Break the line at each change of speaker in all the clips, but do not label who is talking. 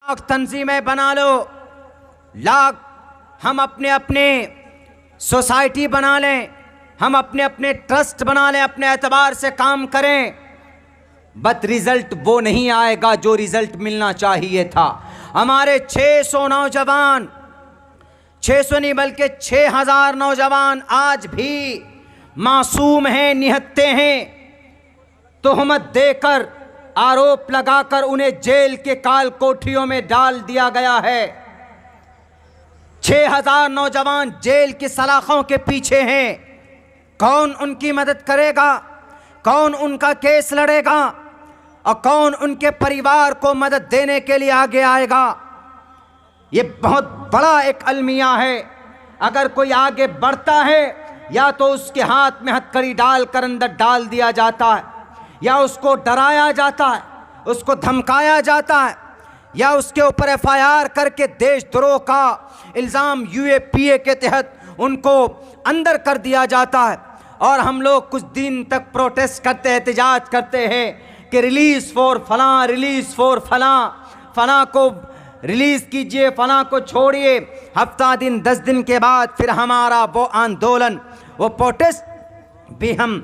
लाख तंजीमें बना लो, लाख हम अपने अपने सोसाइटी बना लें, हम अपने अपने ट्रस्ट बना लें, अपने एतबार से काम करें, बट रिजल्ट वो नहीं आएगा जो रिजल्ट मिलना चाहिए था। हमारे 600 नौजवान, 600 नहीं बल्कि 6000 नौजवान आज भी मासूम हैं, निहत्ते हैं। तोहमत देकर, आरोप लगाकर उन्हें जेल के काल कोठरियों में डाल दिया गया है। 6000 नौजवान जेल की सलाखों के पीछे हैं। कौन उनकी मदद करेगा? कौन उनका केस लड़ेगा? और कौन उनके परिवार को मदद देने के लिए आगे आएगा? ये बहुत बड़ा एक अलमिया है। अगर कोई आगे बढ़ता है, या तो उसके हाथ में हथकड़ी डालकर अंदर डाल दिया जाता है, या उसको डराया जाता है, उसको धमकाया जाता है, या उसके ऊपर FIR करके देशद्रोह का इल्ज़ाम UAPA के तहत उनको अंदर कर दिया जाता है। और हम लोग कुछ दिन तक प्रोटेस्ट करते, एहतजाज करते हैं कि रिलीज़ फॉर फलां, रिलीज़ फॉर फलां, फलां को रिलीज़ कीजिए, फलां को छोड़िए। हफ्ता दिन 10 दिन के बाद फिर हमारा वो आंदोलन, वो प्रोटेस्ट भी हम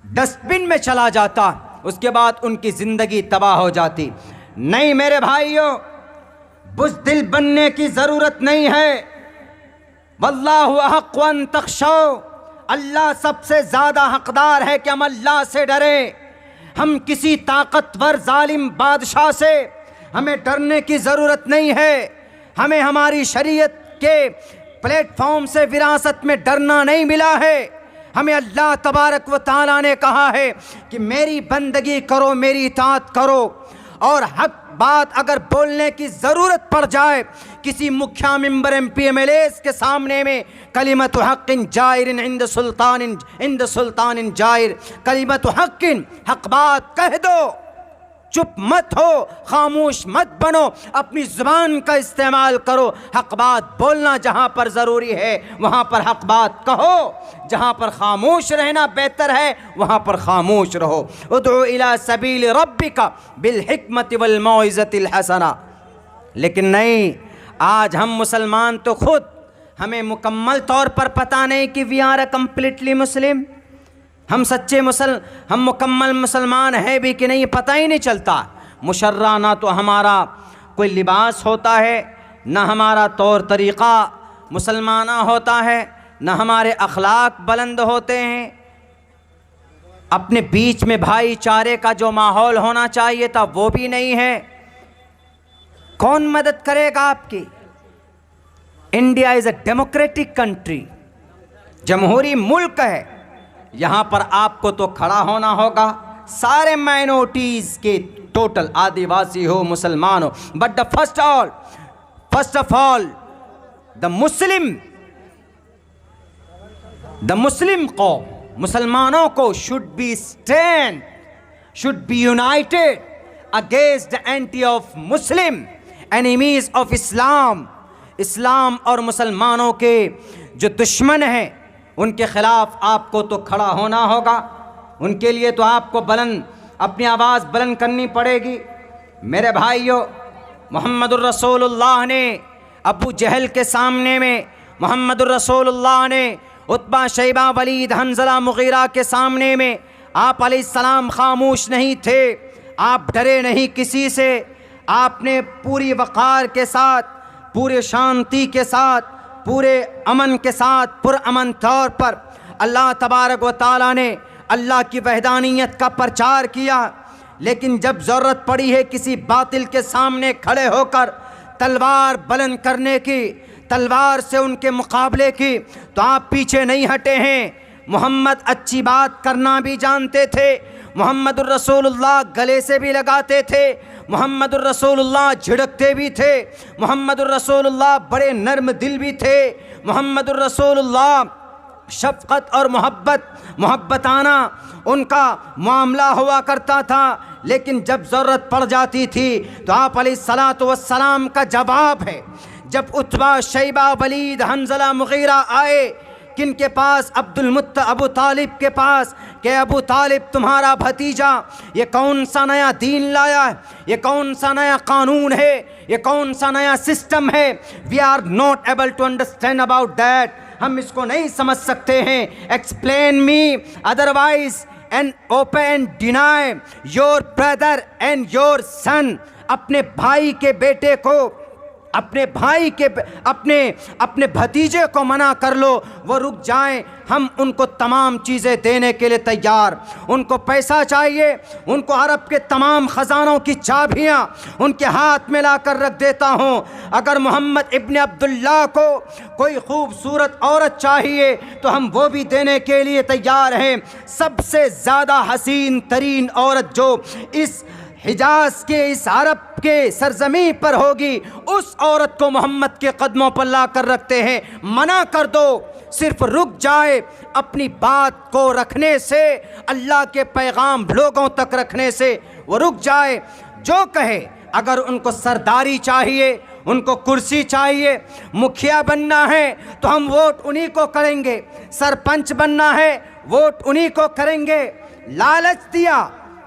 डस्टबिन में चला जाता। उसके बाद उनकी ज़िंदगी तबाह हो जाती। नहीं मेरे भाइयों, बुज़दिल बनने की ज़रूरत नहीं है। वल्लाहु अहक़्क़ु अन तख़शौ, अल्लाह सबसे ज़्यादा हक़दार है कि हम अल्लाह से डरें। हम किसी ताकतवर जालिम बादशाह से हमें डरने की ज़रूरत नहीं है। हमें हमारी शरीयत के प्लेटफॉर्म से विरासत में डरना नहीं मिला है। हमें अल्लाह तबारक व तआला ने कहा है कि मेरी बंदगी करो, मेरी इताअत करो, और हक बात अगर बोलने की ज़रूरत पड़ जाए किसी मुखिया, मिंबर, MP, MLAs के सामने में, कलिमतु हक़्क़िन जाइरिन इंद सुल्तानिन जाइर, कलिमतु हक़्क़िन, हक बात कह दो, चुप मत हो, खामोश मत बनो, अपनी ज़ुबान का इस्तेमाल करो। हक बात बोलना जहाँ पर ज़रूरी है वहाँ पर हक बात कहो, जहाँ पर खामोश रहना बेहतर है वहाँ पर खामोश रहो। उदउ इला सबील रब्बिका बिल हिकमति वल मौइज़तिल हसना। लेकिन नहीं, आज हम मुसलमान तो खुद, हमें मुकम्मल तौर पर पता नहीं कि वी आर अ कम्प्लीटली मुस्लिम, हम सच्चे हम मुकम्मल मुसलमान हैं भी कि नहीं, पता ही नहीं चलता। मुशर्रा ना तो हमारा कोई लिबास होता है, ना हमारा तौर तरीक़ा मुसलमाना होता है, ना हमारे अखलाक बुलंद होते हैं। अपने बीच में भाईचारे का जो माहौल होना चाहिए था वो भी नहीं है। कौन मदद करेगा आपकी? India is a democratic country, जमहूरी मुल्क है। यहाँ पर आपको तो खड़ा होना होगा, सारे माइनॉरिटीज़ के टोटल, आदिवासी हो, मुसलमान हो, but the first of all the Muslim कौम, मुसलमानों को should be united against the anti of Muslim enemies of Islam. इस्लाम और मुसलमानों के जो दुश्मन हैं उनके ख़िलाफ़ आपको तो खड़ा होना होगा। उनके लिए तो आपको अपनी आवाज़ बुलंद करनी पड़ेगी। मेरे भाइयों, मुहम्मदुर रसूलुल्लाह ने अबू जहल के सामने में, मुहम्मदुर रसूलुल्लाह ने उतबा, शैबा, वलीद, हंज़ला, मुग़ीरा के सामने में आप अलैहिस्सलाम खामोश नहीं थे। आप डरे नहीं किसी से। आपने पूरी वक़ार के साथ, पूरे शांति के साथ, पूरे अमन के साथ, पुरअमन तौर पर अल्लाह तबारक व तआला ने अल्लाह की वहदानियत का प्रचार किया। लेकिन जब ज़रूरत पड़ी है किसी बातिल के सामने खड़े होकर तलवार बुलंद करने की, तलवार से उनके मुकाबले की, तो आप पीछे नहीं हटे हैं। मोहम्मद अच्छी बात करना भी जानते थे। मुहम्मदुर रसूलुल्लाह गले से भी लगाते थे। मुहम्मदुर रसूलुल्लाह झिड़कते भी थे। मुहम्मदुर रसूलुल्लाह बड़े नर्म दिल भी थे। मुहम्मदुर रसूलुल्लाह शफ़क़त और मोहब्बताना उनका मामला हुआ करता था। लेकिन जब ज़रूरत पड़ जाती थी तो आप अलैहिस्सलातु वस्सलाम का जवाब है, जब उतबा, शैबा, वलीद, हंज़ला, मुग़ीरा आए किन के पास? अबू तालिब के पास, कि अबू तालिब तुम्हारा भतीजा ये कौन सा नया दीन लाया है, ये कौन सा नया कानून है, ये कौन सा नया सिस्टम है? We are not able to understand about that, हम इसको नहीं समझ सकते हैं। Explain me, otherwise and open deny your brother and your son. अपने भाई के बेटे को, अपने भाई के अपने भतीजे को मना कर लो, वो रुक जाएं, हम उनको तमाम चीज़ें देने के लिए तैयार। उनको पैसा चाहिए, उनको अरब के तमाम ख़जानों की चाबियाँ उनके हाथ में ला कर रख देता हूँ। अगर मोहम्मद इब्न अब्दुल्लाह को कोई खूबसूरत औरत चाहिए तो हम वो भी देने के लिए तैयार हैं। सबसे ज़्यादा हसीन तरीन औरत जो इस हिजाज के, इस अरब के सरजमी पर होगी, उस औरत को मोहम्मद के कदमों पर ला कर रखते हैं। मना कर दो, सिर्फ रुक जाए अपनी बात को रखने से, अल्लाह के पैगाम लोगों तक रखने से वो रुक जाए। जो कहे, अगर उनको सरदारी चाहिए, उनको कुर्सी चाहिए, मुखिया बनना है तो हम वोट उन्हीं को करेंगे, सरपंच बनना है वोट उन्हीं को करेंगे। लालच दिया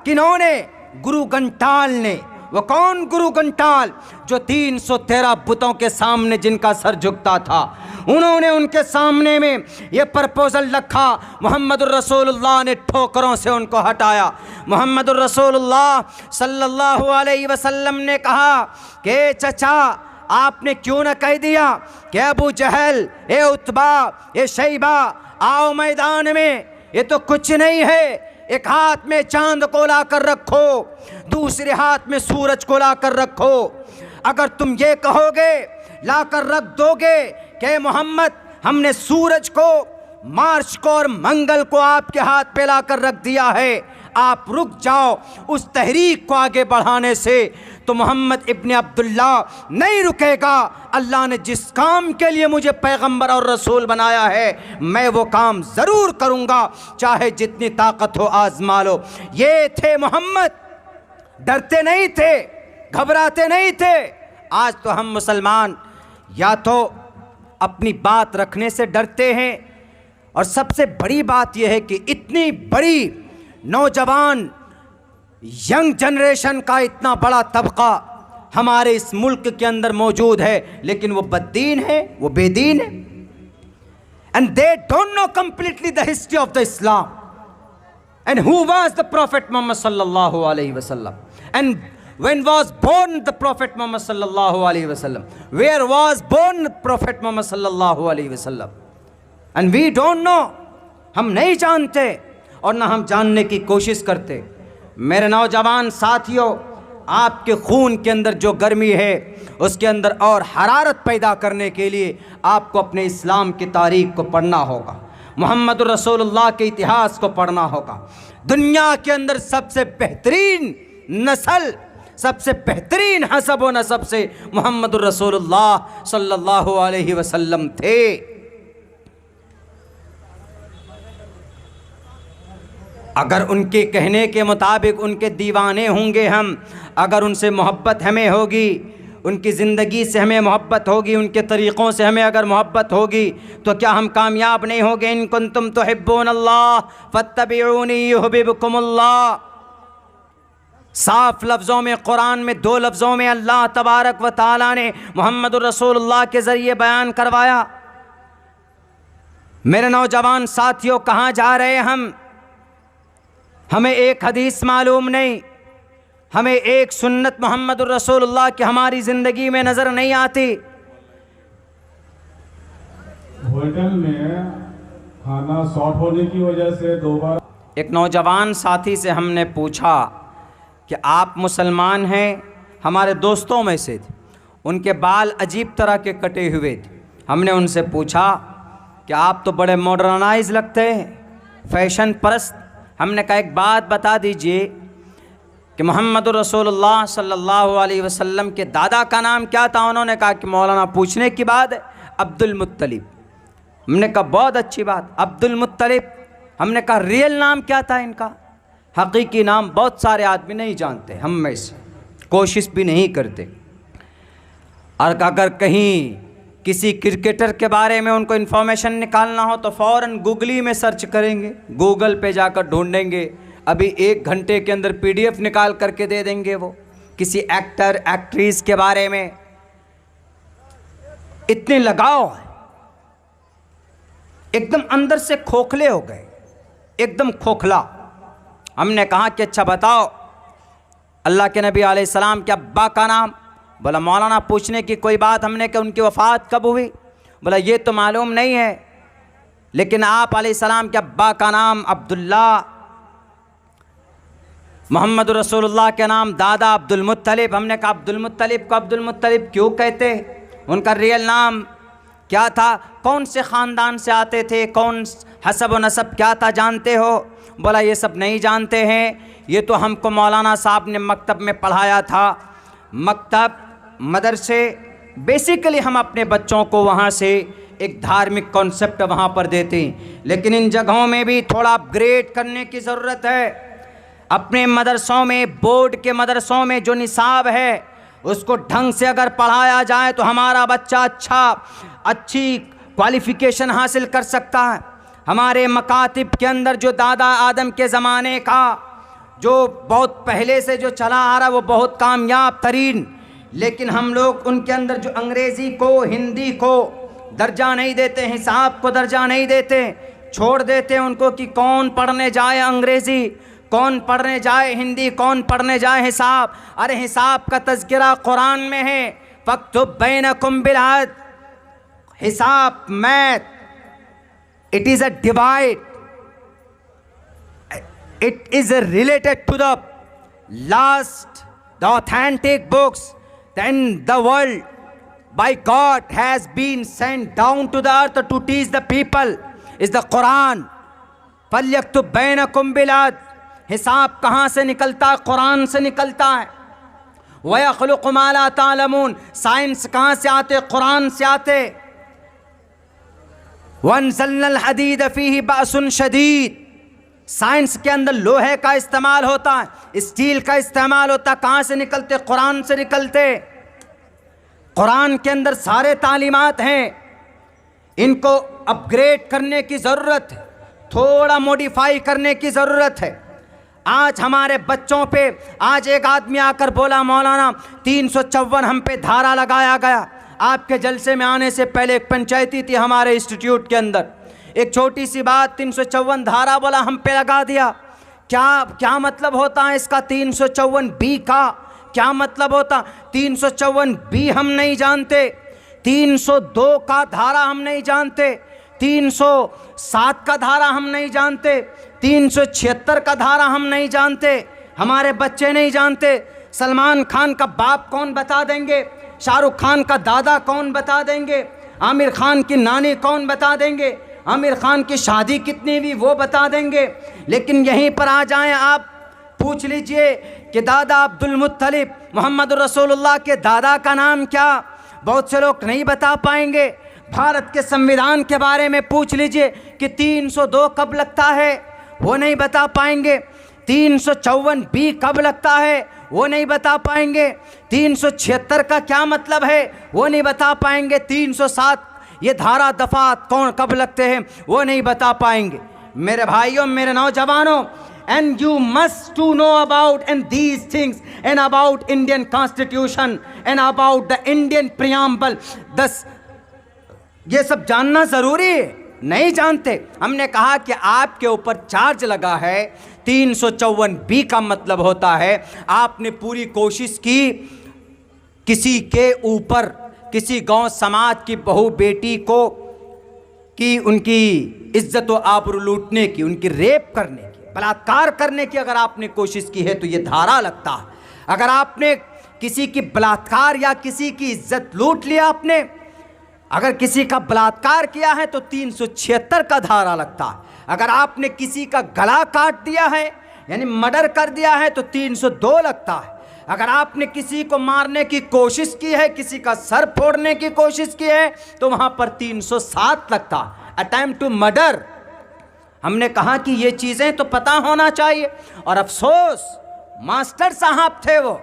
किन्होंने? गुरु घंटाल ने। वो कौन गुरु घंटाल? जो 313 बुतों के सामने जिनका सर झुकता था, उन्होंने उनके सामने में ये प्रपोजल रखा। मुहम्मदुर रसूलुल्लाह ने ठोकरों से उनको हटाया। मुहम्मदुर रसूलुल्लाह सल्लल्लाहु अलैहि वसल्लम ने कहा कि चचा, आपने क्यों न कह दिया कि अबू जहल, ए उतबा, ए शैबा, आओ मैदान में, ये तो कुछ नहीं है। एक हाथ में चांद को ला कर रखो, दूसरे हाथ में सूरज को ला कर रखो। अगर तुम ये कहोगे, ला कर रख दोगे कि मोहम्मद, हमने सूरज को, मार्च को और मंगल को आपके हाथ पे ला कर रख दिया है, आप रुक जाओ उस तहरीक को आगे बढ़ाने से, तो मोहम्मद इब्न अब्दुल्लाह नहीं रुकेगा। अल्लाह ने जिस काम के लिए मुझे पैगंबर और रसूल बनाया है, मैं वो काम ज़रूर करूँगा, चाहे जितनी ताकत हो आज़मा लो। ये थे मोहम्मद, डरते नहीं थे, घबराते नहीं थे। आज तो हम मुसलमान या तो अपनी बात रखने से डरते हैं, और सबसे बड़ी बात यह है कि इतनी बड़ी नौजवान यंग जनरेशन का इतना बड़ा तबका हमारे इस मुल्क के अंदर मौजूद है, लेकिन वो बद्दीन है, वो बेदीन है। And they don't know completely the history of the Islam and who was the prophet Muhammad सल्लल्लाहु अलैहि वसल्लम, and when was born the prophet Muhammad sallallahu alaihi wasallam, where was born the prophet Muhammad sallallahu alaihi wasallam, and we don't know, हम नहीं जानते और ना हम जानने की कोशिश करते। मेरे नौजवान साथियों, आपके खून के अंदर जो गर्मी है, उसके अंदर और हरारत पैदा करने के लिए आपको अपने इस्लाम की तारीख को पढ़ना होगा, मुहम्मद रसूलुल्लाह के इतिहास को पढ़ना होगा। दुनिया के अंदर सबसे बेहतरीन नस्ल, सबसे बेहतरीन हसब व नसब से मुहम्मद रसूलुल्लाह सल्लल्लाहु अलैहि वसल्लम थे। अगर उनके कहने के मुताबिक उनके दीवाने होंगे हम, अगर उनसे मोहब्बत हमें होगी, उनकी ज़िंदगी से हमें मोहब्बत होगी, उनके तरीक़ों से हमें अगर मोहब्बत होगी, तो क्या हम कामयाब नहीं होंगे? इन कुंतुम तुहिब्बूनल्लाह फत्तबिऊनी युहब्बिबकुमुल्लाह। साफ लफ्ज़ों में, कुरान में 2 लफ्ज़ों में अल्लाह तबारक व तआला ने मुहम्मद रसूलुल्लाह के ज़रिए बयान करवाया। मेरे नौजवान साथियों, कहाँ जा रहे हम? हमें एक हदीस मालूम नहीं, हमें एक सुन्नत मुहम्मद रसूलुल्लाह की हमारी ज़िंदगी में नज़र नहीं आती।
होटल में खाना शॉर्ट होने की वजह से 2 बार
एक नौजवान साथी से हमने पूछा कि आप मुसलमान हैं? हमारे दोस्तों में से थे, उनके बाल अजीब तरह के कटे हुए थे। हमने उनसे पूछा कि आप तो बड़े मॉडर्नाइज लगते हैं, फैशन परस्त। हमने कहा एक बात बता दीजिए कि मोहम्मद रसूलुल्लाह सल्लल्लाहु अलैहि वसल्लम के दादा का नाम क्या था? उन्होंने कहा कि मौलाना पूछने की बात है, अब्दुल मुत्तलिब। हमने कहा बहुत अच्छी बात, अब्दुल मुत्तलिब। हमने कहा रियल नाम क्या था इनका? हकीकी नाम बहुत सारे आदमी नहीं जानते, हम में से कोशिश भी नहीं करते। और अगर कहीं किसी क्रिकेटर के बारे में उनको इन्फॉर्मेशन निकालना हो तो फ़ौरन गूगली में सर्च करेंगे, गूगल पे जाकर ढूंढेंगे, अभी 1 घंटे के अंदर PDF निकाल करके दे देंगे। वो किसी एक्टर एक्ट्रेस के बारे में इतने लगाव है, एकदम अंदर से खोखले हो गए, एकदम खोखला। हमने कहा कि अच्छा बताओ अल्लाह के नबी अलैहिस्सलाम के अब्बा का नाम? बोला मौलाना पूछने की कोई बात। हमने कहा उनकी वफ़ात कब हुई? बोला ये तो मालूम नहीं है, लेकिन आप अलैहिस्सलाम के अब्बा का नाम अब्दुल्ला, मोहम्मद रसूलुल्लाह के नाम दादा अब्दुल मुत्तलिब। हमने कहा अब्दुल मुत्तलिब को अब्दुल मुत्तलिब क्यों कहते? उनका रियल नाम क्या था? कौन से ख़ानदान से आते थे? कौन हसब व नसब क्या था जानते हो? बोला ये सब नहीं जानते हैं, ये तो हमको मौलाना साहब ने मकतब में पढ़ाया था। मकतब मदरसे, बेसिकली हम अपने बच्चों को वहाँ से एक धार्मिक कॉन्सेप्ट वहाँ पर देते हैं, लेकिन इन जगहों में भी थोड़ा अपग्रेड करने की ज़रूरत है। अपने मदरसों में, बोर्ड के मदरसों में जो निसाब है उसको ढंग से अगर पढ़ाया जाए तो हमारा बच्चा अच्छी क्वालिफ़िकेशन हासिल कर सकता है। हमारे मकातिब के अंदर जो दादा आदम के ज़माने का जो बहुत पहले से जो चला आ रहा वो बहुत कामयाब तरीन, लेकिन हम लोग उनके अंदर जो अंग्रेज़ी को, हिंदी को दर्जा नहीं देते, हिसाब को दर्जा नहीं देते, छोड़ देते उनको कि कौन पढ़ने जाए अंग्रेज़ी, कौन पढ़ने जाए हिंदी, कौन पढ़ने जाए हिसाब। अरे हिसाब का तज़किरा कुरान में है, फक्तुब बैनकुम बिल अदल। हिसाब, math, it is a divide, it is related to the last, the authentic books, then the world by God has been sent down to the earth to teach the people is the Quran. फल्यक्तुब बैनकुम बिल अदल। हिसाब कहाँ से निकलता है? कुरान से निकलता है। वयख़्लुक़ु मा ला तालमून। साइंस कहाँ से आते? कुरान से आते। वअंज़लनल हदीद फ़ीही बअसुन शदीद। साइंस के अंदर लोहे का इस्तेमाल होता है, स्टील का इस्तेमाल होता है। कहाँ से निकलते? कुरान से निकलते। कुरान के अंदर सारे तालीमात हैं, इनको अपग्रेड करने की ज़रूरत है, थोड़ा मॉडिफाई करने की ज़रूरत है। आज हमारे बच्चों पे, आज एक आदमी आकर बोला मौलाना 354 हम पे धारा लगाया गया। आपके जलसे में आने से पहले एक पंचायती थी हमारे इंस्टीट्यूट के अंदर, एक छोटी सी बात 354 धारा बोला हम पे लगा दिया। क्या मतलब होता है इसका? 354B का क्या मतलब होता? 354B हम नहीं जानते, 302 का धारा हम नहीं जानते, 307 का धारा हम नहीं जानते, 376 का धारा हम नहीं जानते, हमारे बच्चे नहीं जानते। सलमान खान का बाप कौन बता देंगे? शाहरुख खान का दादा कौन बता देंगे? आमिर खान की नानी कौन बता देंगे? आमिर खान की शादी कितनी हुई वो बता देंगे। लेकिन यहीं पर आ जाएं आप, पूछ लीजिए कि दादा अब्दुल मुत्तलिब, मोहम्मद रसूलुल्लाह के दादा का नाम क्या? बहुत से लोग नहीं बता पाएंगे। भारत के संविधान के बारे में पूछ लीजिए कि 302 कब लगता है, वो नहीं बता पाएंगे। 354B कब लगता है, वो नहीं बता पाएंगे। 376 का क्या मतलब है, वो नहीं बता पाएंगे। 307 ये धारा दफात कौन कब लगते हैं, वो नहीं बता पाएंगे। मेरे भाइयों, मेरे नौजवानों, and you must to know about and these things and about Indian Constitution and about the Indian preamble। ये सब जानना ज़रूरी है, नहीं जानते। हमने कहा कि आपके ऊपर चार्ज लगा है, 354B का मतलब होता है आपने पूरी कोशिश की किसी के ऊपर, किसी गांव समाज की बहू बेटी को कि उनकी इज्जत व आबरू लूटने की, उनकी रेप करने की, बलात्कार करने की अगर आपने कोशिश की है तो ये धारा लगता है। अगर आपने किसी की बलात्कार या किसी की इज्जत लूट लिया, आपने अगर किसी का बलात्कार किया है तो 376 का धारा लगता है। अगर आपने किसी का गला काट दिया है यानी मर्डर कर दिया है तो 302 लगता है। अगर आपने किसी को मारने की कोशिश की है, किसी का सर फोड़ने की कोशिश की है तो वहाँ पर 307 लगता है, अटेम्प्ट टू मर्डर। हमने कहा कि ये चीज़ें तो पता होना चाहिए। और अफसोस मास्टर साहब थे वो,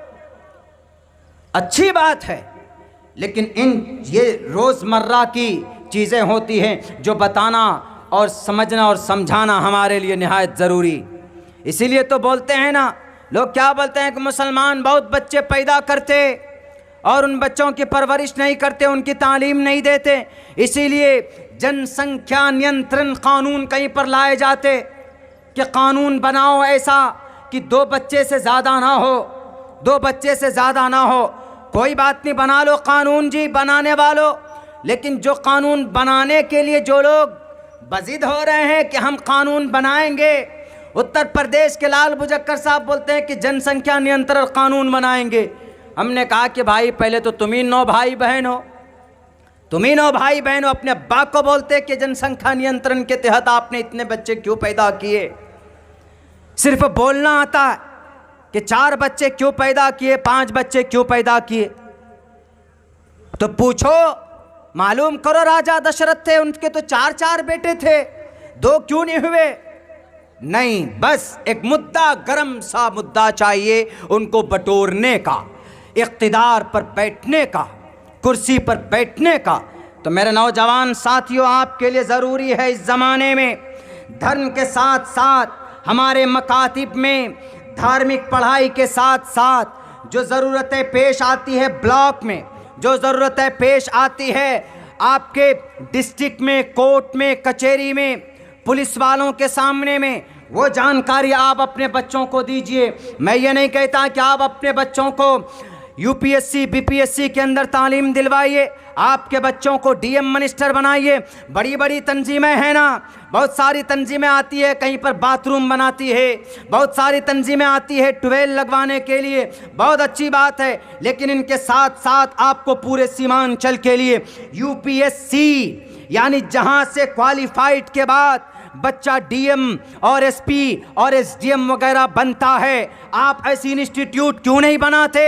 अच्छी बात है लेकिन ये रोज़मर्रा की चीज़ें होती हैं जो बताना और समझना और समझाना हमारे लिए निहायत ज़रूरी। इसीलिए तो बोलते हैं ना, लोग क्या बोलते हैं कि मुसलमान बहुत बच्चे पैदा करते और उन बच्चों की परवरिश नहीं करते, उनकी तालीम नहीं देते। इसीलिए जनसंख्या नियंत्रण कानून कहीं पर लाए जाते कि कानून बनाओ ऐसा कि 2 बच्चे से ज़्यादा ना हो, 2 बच्चे से ज़्यादा ना हो। कोई बात नहीं, बना लो कानून जी, बनाने वालों। लेकिन जो कानून बनाने के लिए जो लोग बज़िद हो रहे हैं कि हम कानून बनाएंगे, उत्तर प्रदेश के लाल बुजक्कर साहब बोलते हैं कि जनसंख्या नियंत्रण कानून बनाएंगे। हमने कहा कि भाई पहले तो तुम ही 9 भाई बहन हो, तुम ही 9 भाई बहन हो। अपने बाप को बोलते कि जनसंख्या नियंत्रण के तहत आपने इतने बच्चे क्यों पैदा किए? सिर्फ बोलना आता है कि 4 बच्चे क्यों पैदा किए, 5 बच्चे क्यों पैदा किए। तो पूछो, मालूम करो, राजा दशरथ थे, उनके तो 4 बेटे थे, 2 क्यों नहीं हुए? नहीं, बस एक मुद्दा, गरम सा मुद्दा चाहिए उनको बटोरने का, इख्तिदार पर बैठने का, कुर्सी पर बैठने का। तो मेरे नौजवान साथियों, आपके लिए ज़रूरी है इस ज़माने में धर्म के साथ साथ हमारे मकातिब में धार्मिक पढ़ाई के साथ साथ जो ज़रूरतें पेश आती है ब्लॉक में, जो ज़रूरतें पेश आती है आपके डिस्ट्रिक्ट में, कोर्ट में, कचहरी में, पुलिस वालों के सामने में, वो जानकारी आप अपने बच्चों को दीजिए। मैं ये नहीं कहता कि आप अपने बच्चों को यूपीएससी बीपीएससी के अंदर तालीम दिलवाइए, आपके बच्चों को डीएम मिनिस्टर बनाइए। बड़ी बड़ी तंजीमें हैं ना, बहुत सारी तंजीमें आती है, कहीं पर बाथरूम बनाती है, बहुत सारी तंजीमें आती है ट्यूबवेल लगवाने के लिए, बहुत अच्छी बात है। लेकिन इनके साथ साथ आपको पूरे सीमांचल के लिए यूपीएससी, यानी जहां से क्वालिफाइड के बाद बच्चा डीएम और एसपी और एसडीएम वगैरह बनता है, आप ऐसी इंस्टीट्यूट क्यों नहीं बनाते?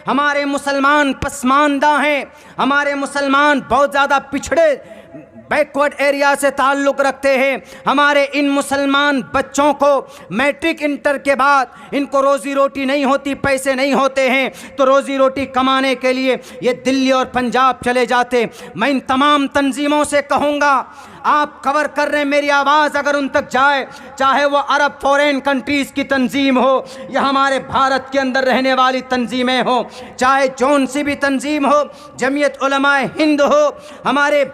हमारे मुसलमान पसमानदा हैं, हमारे मुसलमान बहुत ज़्यादा पिछड़े बैकवर्ड एरिया से ताल्लुक़ रखते हैं। हमारे इन मुसलमान बच्चों को मैट्रिक इंटर के बाद इनको रोज़ी रोटी नहीं होती, पैसे नहीं होते हैं, तो रोज़ी रोटी कमाने के लिए ये दिल्ली और पंजाब चले जाते। मैं इन तमाम तंजीमों से कहूँगा, आप कवर कर रहे हैं, मेरी आवाज़ अगर उन तक जाए, चाहे वो अरब फॉरेन कंट्रीज़ की तंजीम हो या हमारे भारत के अंदर रहने वाली तंजीमें हो, चाहे जौन सी भी तंजीम हो, जमीयत उलमाए हिंद हो, हमारे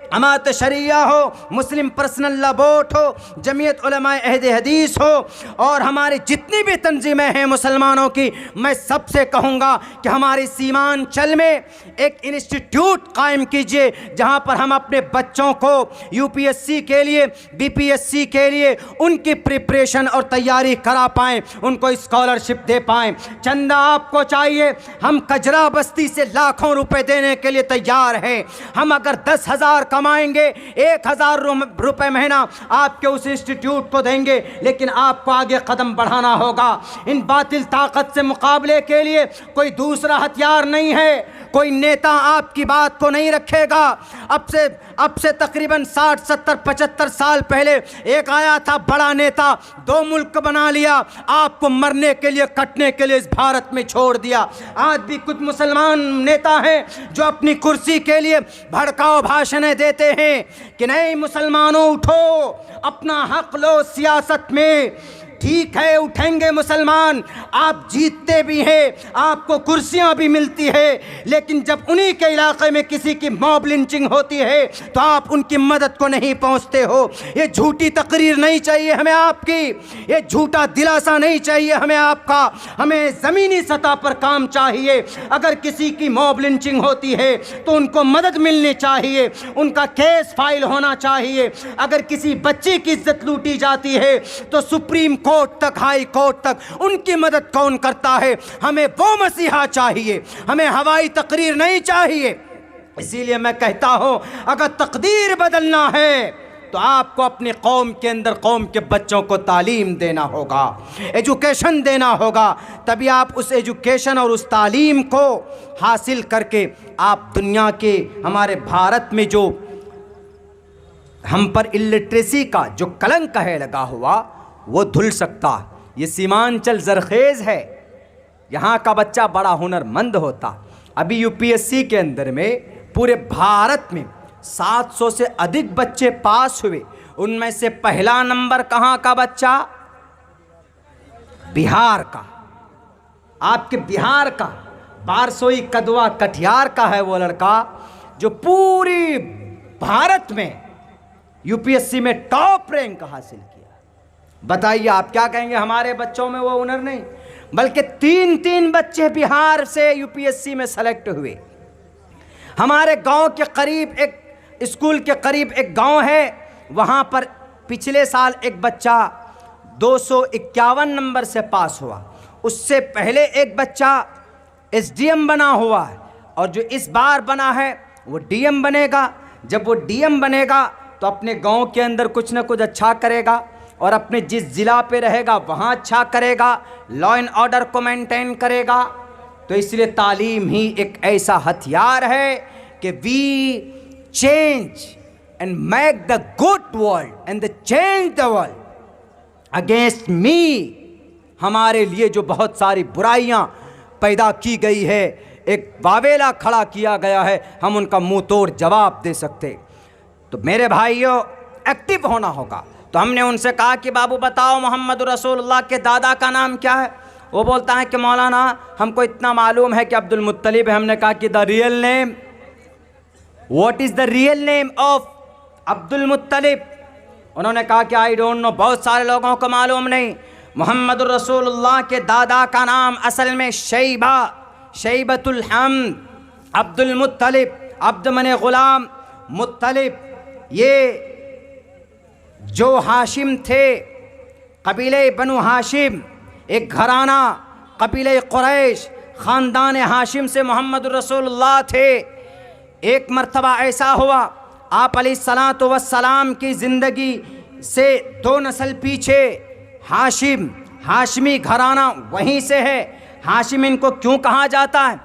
अमात शरिया हो, मुस्लिम पर्सनल लॉ बोर्ड हो, जमीयत उलमाए अहद हदीस हो, और हमारी जितनी भी तंजीमें हैं मुसलमानों की, मैं सबसे कहूँगा कि हमारी सीमांचल में एक इंस्टीट्यूट कायम कीजिए जहाँ पर हम अपने बच्चों को यूपीएससी के लिए, बीपीएससी के लिए उनकी प्रिपरेशन और तैयारी करा पाएँ, उनको स्कॉलरशिप दे पाएँ। चंदा आपको चाहिए, हम कजरा बस्ती से लाखों रुपए देने के लिए तैयार हैं। हम अगर 10,000 कमाएंगे, 1,000 रुपए महीना आपके उस इंस्टीट्यूट को देंगे, लेकिन आपको आगे कदम बढ़ाना होगा। इन बातिल ताकत से मुकाबले के लिए कोई दूसरा हथियार नहीं है, कोई नेता आपकी बात को नहीं रखेगा। अब से तकरीबन 60, 70, 75 साल पहले एक आया था बड़ा नेता, 2 मुल्क बना लिया, आपको मरने के लिए, कटने के लिए इस भारत में छोड़ दिया। आज भी कुछ मुसलमान नेता हैं जो अपनी कुर्सी के लिए भड़काऊ भाषणें देते हैं कि नहीं मुसलमानों उठो, अपना हक लो सियासत में। ठीक है, उठेंगे मुसलमान, आप जीतते भी हैं, आपको कुर्सियां भी मिलती है, लेकिन जब उन्हीं के इलाके में किसी की मॉब लिंचिंग होती है तो आप उनकी मदद को नहीं पहुंचते हो। ये झूठी तकरीर नहीं चाहिए हमें आपकी, ये झूठा दिलासा नहीं चाहिए हमें आपका। हमें ज़मीनी सतह पर काम चाहिए। अगर किसी की मॉब लिंचिंग होती है तो उनको मदद मिलनी चाहिए, उनका केस फाइल होना चाहिए। अगर किसी बच्चे की इज्जत लूटी जाती है तो सुप्रीम कोर्ट तक, हाई कोर्ट तक उनकी मदद कौन करता है? हमें वो मसीहा चाहिए, हमें हवाई तकरीर नहीं चाहिए। इसीलिए मैं कहता हूं, अगर तकदीर बदलना है तो आपको अपनी कौम के अंदर कौम के बच्चों को तालीम देना होगा, एजुकेशन देना होगा। तभी आप उस एजुकेशन और उस तालीम को हासिल करके आप दुनिया के, हमारे भारत में जो हम पर इलिटरेसी का जो कलंक है लगा हुआ, वो धुल सकता। ये सीमांचल ज़रखेज़ है, यहाँ का बच्चा बड़ा हुनरमंद होता, अभी यूपीएससी के अंदर में पूरे भारत में 700 से अधिक बच्चे पास हुए, उनमें से पहला नंबर कहाँ का बच्चा? बिहार का। आपके बिहार का बारसोई कदवा कटिहार का है वो लड़का जो पूरी भारत में यूपीएससी में टॉप रैंक हासिल किया। बताइए आप क्या कहेंगे? हमारे बच्चों में वो हुनर नहीं, बल्कि 3-3 बच्चे बिहार से यूपीएससी में सेलेक्ट हुए। हमारे गांव के करीब एक स्कूल के करीब एक गांव है, वहां पर पिछले साल एक बच्चा 251 नंबर से पास हुआ। उससे पहले एक बच्चा एसडीएम बना हुआ है, और जो इस बार बना है वो डीएम बनेगा। जब वो डीएम बनेगा तो अपने गांव के अंदर कुछ ना कुछ अच्छा करेगा, और अपने जिस ज़िला पे रहेगा वहाँ अच्छा करेगा, लॉ एंड ऑर्डर को मेंटेन करेगा। तो इसलिए तालीम ही एक ऐसा हथियार है कि we change and make the good world and the change the world against me. हमारे लिए जो बहुत सारी बुराइयां पैदा की गई है, एक वावेला खड़ा किया गया है, हम उनका मुंह तोड़ जवाब दे सकते। तो मेरे भाइयों, एक्टिव होना होगा। तो हमने उनसे कहा कि बाबू बताओ मोहम्मद रसूलुल्लाह के दादा का नाम क्या है? वो बोलता है कि मौलाना हमको इतना मालूम है कि अब्दुल मुत्तलिब है। हमने कहा कि the real name, what is the real name of Abdul मुत्तलिब? उन्होंने कहा कि आई डोंट नो, बहुत सारे लोगों को मालूम नहीं। मोहम्मद रसूलुल्लाह के दादा का नाम असल में शैबतुल हम्द, अब्दुल मुत्तलिब, अब्द मने गुलाम, मुत्तलिब। ये जो हाशिम थे, कबीले बनु हाशिम, एक घराना कबीले कुरैश, ख़ानदान हाशिम से मोहम्मद रसूलुल्लाह थे। एक मर्तबा ऐसा हुआ, आप अलैहिस्सलातु वस्सलाम की ज़िंदगी से 2 नस्ल पीछे हाशिम, हाशमी घराना वहीं से है। हाशिम इनको क्यों कहा जाता है?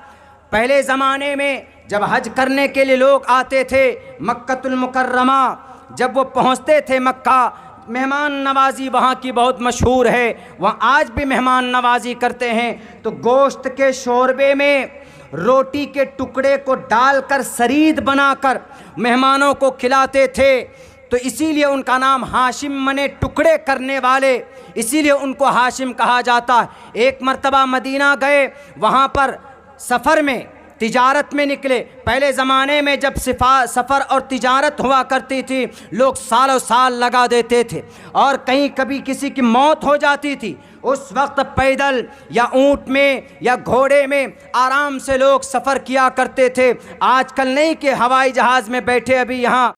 पहले ज़माने में जब हज करने के लिए लोग आते थे मक्कतुल मुकर्रमा, जब वो पहुँचते थे मक्का, मेहमान नवाजी वहाँ की बहुत मशहूर है, वहाँ आज भी मेहमान नवाजी करते हैं। तो गोश्त के शोरबे में रोटी के टुकड़े को डालकर सरीद बनाकर मेहमानों को खिलाते थे। तो इसीलिए उनका नाम हाशिम मने टुकड़े करने वाले, इसीलिए उनको हाशिम कहा जाता है। एक मर्तबा मदीना गए, वहाँ पर सफ़र में तिजारत में निकले। पहले ज़माने में जब सफ़र और तिजारत हुआ करती थी, लोग सालों साल लगा देते थे, और कहीं कभी किसी की मौत हो जाती थी, उस वक्त पैदल या ऊँट में या घोड़े में आराम से लोग सफ़र किया करते थे। आजकल नहीं कि हवाई जहाज़ में बैठे अभी यहाँ